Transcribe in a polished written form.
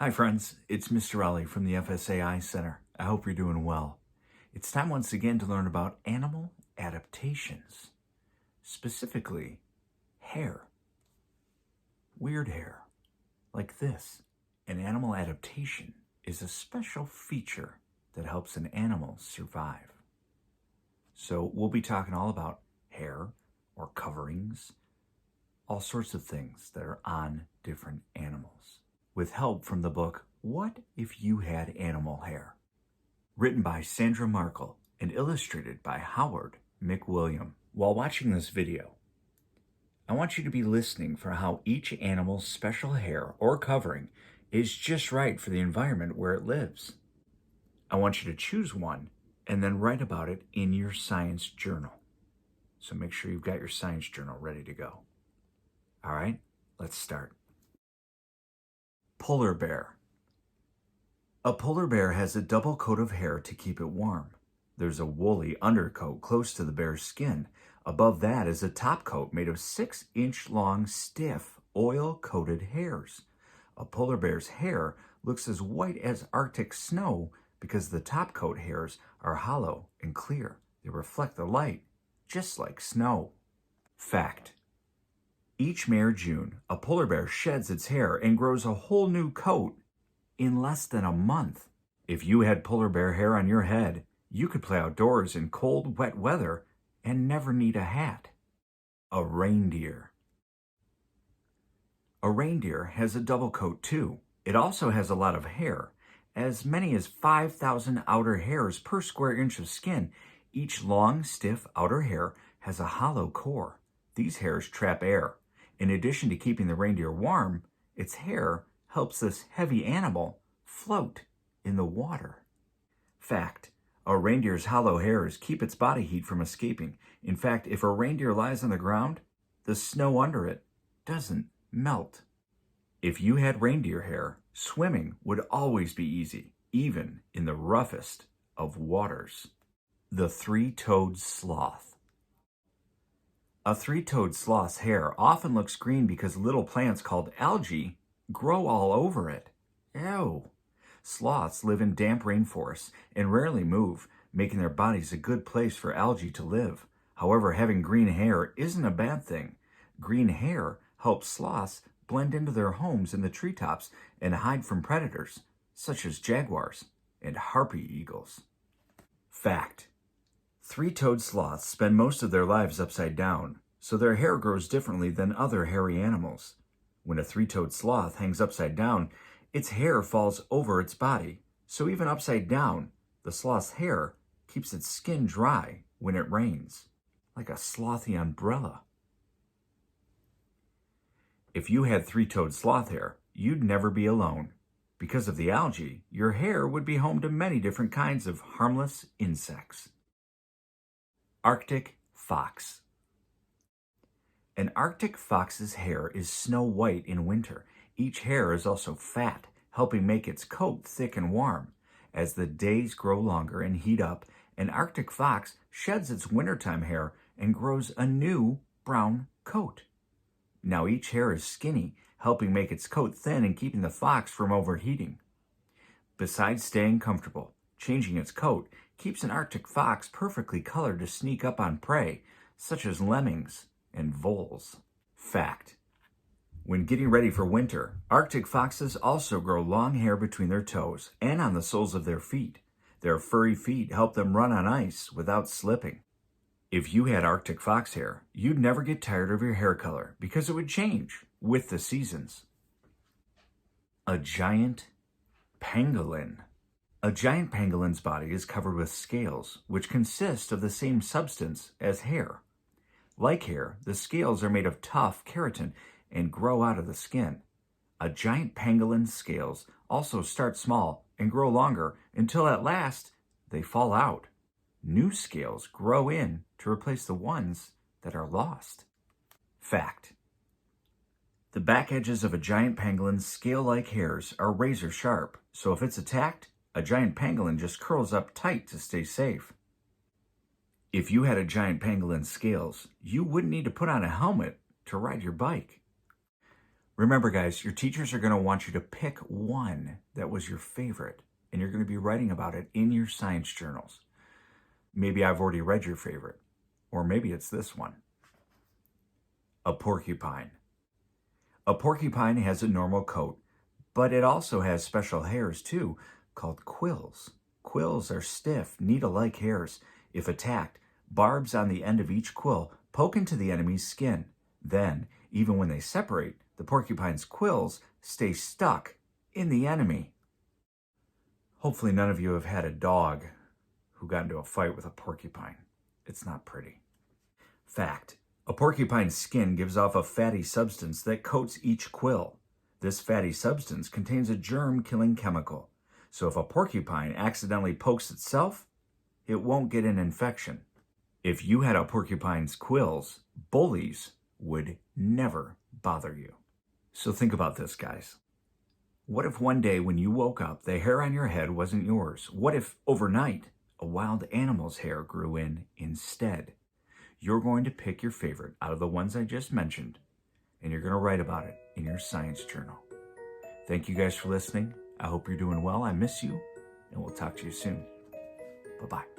Hi friends, it's Mr. Olli from the FSA ICenter. I hope you're doing well. It's time once again to learn about animal adaptations, specifically hair. Weird hair, like this. An animal adaptation is a special feature that helps an animal survive. So we'll be talking all about hair or coverings, all sorts of things that are on different animals, with help from the book, What If You Had Animal Hair? Written by Sandra Markle and illustrated by Howard McWilliam. While watching this video, I want you to be listening for how each animal's special hair or covering is just right for the environment where it lives. I want you to choose one and then write about it in your science journal. So make sure you've got your science journal ready to go. All right, let's start. Polar bear. A polar bear has a double coat of hair to keep it warm. There's a woolly undercoat close to the bear's skin. Above that is a top coat made of 6-inch long, stiff, oil-coated hairs. A polar bear's hair looks as white as Arctic snow because the top coat hairs are hollow and clear. They reflect the light, just like snow. Fact: each May or June, a polar bear sheds its hair and grows a whole new coat in less than a month. If you had polar bear hair on your head, you could play outdoors in cold, wet weather and never need a hat. A reindeer. A reindeer has a double coat too. It also has a lot of hair, as many as 5,000 outer hairs per square inch of skin. Each long, stiff outer hair has a hollow core. These hairs trap air. In addition to keeping the reindeer warm, its hair helps this heavy animal float in the water. Fact: a reindeer's hollow hairs keep its body heat from escaping. In fact, if a reindeer lies on the ground, the snow under it doesn't melt. If you had reindeer hair, swimming would always be easy, even in the roughest of waters. The three-toed sloth. A three-toed sloth's hair often looks green because little plants called algae grow all over it. Ew. Sloths live in damp rainforests and rarely move, making their bodies a good place for algae to live. However, having green hair isn't a bad thing. Green hair helps sloths blend into their homes in the treetops and hide from predators, such as jaguars and harpy eagles. Fact: three-toed sloths spend most of their lives upside down, so their hair grows differently than other hairy animals. When a three-toed sloth hangs upside down, its hair falls over its body, so even upside down, the sloth's hair keeps its skin dry when it rains, like a slothy umbrella. If you had three-toed sloth hair, you'd never be alone. Because of the algae, your hair would be home to many different kinds of harmless insects. Arctic fox. An Arctic fox's hair is snow white in winter. Each hair is also fat, helping make its coat thick and warm. As the days grow longer and heat up, an Arctic fox sheds its wintertime hair and grows a new brown coat. Now each hair is skinny, helping make its coat thin and keeping the fox from overheating. Besides staying comfortable, changing its coat keeps an Arctic fox perfectly colored to sneak up on prey, such as lemmings and voles. Fact: when getting ready for winter, Arctic foxes also grow long hair between their toes and on the soles of their feet. Their furry feet help them run on ice without slipping. If you had Arctic fox hair, you'd never get tired of your hair color because it would change with the seasons. A giant pangolin. A giant pangolin's body is covered with scales, which consist of the same substance as hair. Like hair, the scales are made of tough keratin and grow out of the skin. A giant pangolin's scales also start small and grow longer until at last they fall out. New scales grow in to replace the ones that are lost. Fact: the back edges of a giant pangolin's scale-like hairs are razor sharp, so if it's attacked, a giant pangolin just curls up tight to stay safe. If you had a giant pangolin's scales, you wouldn't need to put on a helmet to ride your bike. Remember, guys, your teachers are going to want you to pick one that was your favorite, and you're going to be writing about it in your science journals. Maybe I've already read your favorite, or maybe it's this one. A porcupine. A porcupine has a normal coat, but it also has special hairs too, called quills. Quills are stiff, needle-like hairs. If attacked, barbs on the end of each quill poke into the enemy's skin. Then, even when they separate, the porcupine's quills stay stuck in the enemy. Hopefully none of you have had a dog who got into a fight with a porcupine. It's not pretty. Fact: a porcupine's skin gives off a fatty substance that coats each quill. This fatty substance contains a germ-killing chemical. So if a porcupine accidentally pokes itself, it won't get an infection. If you had a porcupine's quills, bullies would never bother you. So think about this, guys. What if one day when you woke up, the hair on your head wasn't yours? What if overnight a wild animal's hair grew in instead? You're going to pick your favorite out of the ones I just mentioned, and you're going to write about it in your science journal. Thank you guys for listening. I hope you're doing well. I miss you, and we'll talk to you soon. Bye-bye.